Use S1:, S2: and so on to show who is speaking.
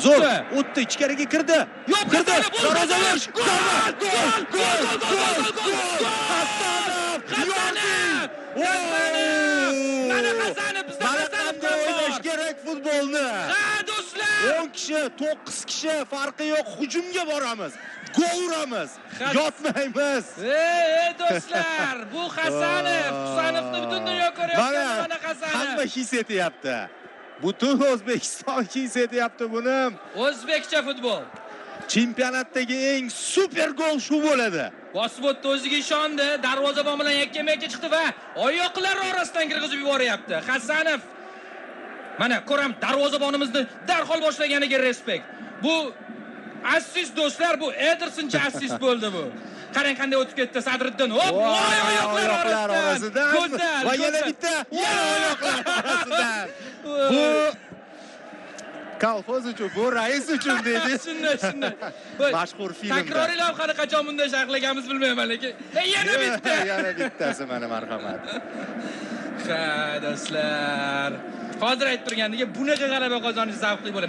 S1: Zo'r, o'tdi, ichkariga kirdi.
S2: Yo'q,
S1: kirdi.
S2: Hasanov,
S1: Darvoza
S2: Mana Hasanov, bizda Hasanov
S1: o'ynash kerak futbolni.
S2: Ha, do'stlar.
S1: 10 kishi, 9 kishi farqi yo'q, hujumga boramiz. Gol uramiz. Yotmaymiz.
S2: Ey do'stlar, bu Hasanov. Hasanovni butun dunyo ko'ryapti, mana Hasanov.
S1: Hamma his etyapti. Butun O'zbekiston his etyapti buni.
S2: O'zbekcha futbol.
S1: Chempionatdagi eng super gol shu bo'ladi.
S2: Bosib o'tdi, o'ziga ishondi, darvozabon bilan yakkama-yakka chiqdi va oyoqlari orasidan kirgizib yuboryapti. Hasanov. Mana ko'ram, darvozabonimizni darhol boshlaganiga respekt. Bu assist do'stlar, bu Edersoncha assist bo'ldi bu. Qarang qanday o'tib ketdi Sadriddin. Hop, oyoqlar orasidan. Go'zal.
S1: Va yana bitta oyoqlar orasidan. Bu kolxoz uchun, bu rais uchun dedi.
S2: Shunday.
S1: Mashhur filmda.
S2: Takroriy lavhani qachon bunday sharhlaganimiz bilmayman, lekin yana bitta.
S1: Yana bittasi mana marhamat.
S2: Ha, do'stlar. Hozir aytib turgandek, bunaqa g'alaba qozonish zavqli bo'ladi.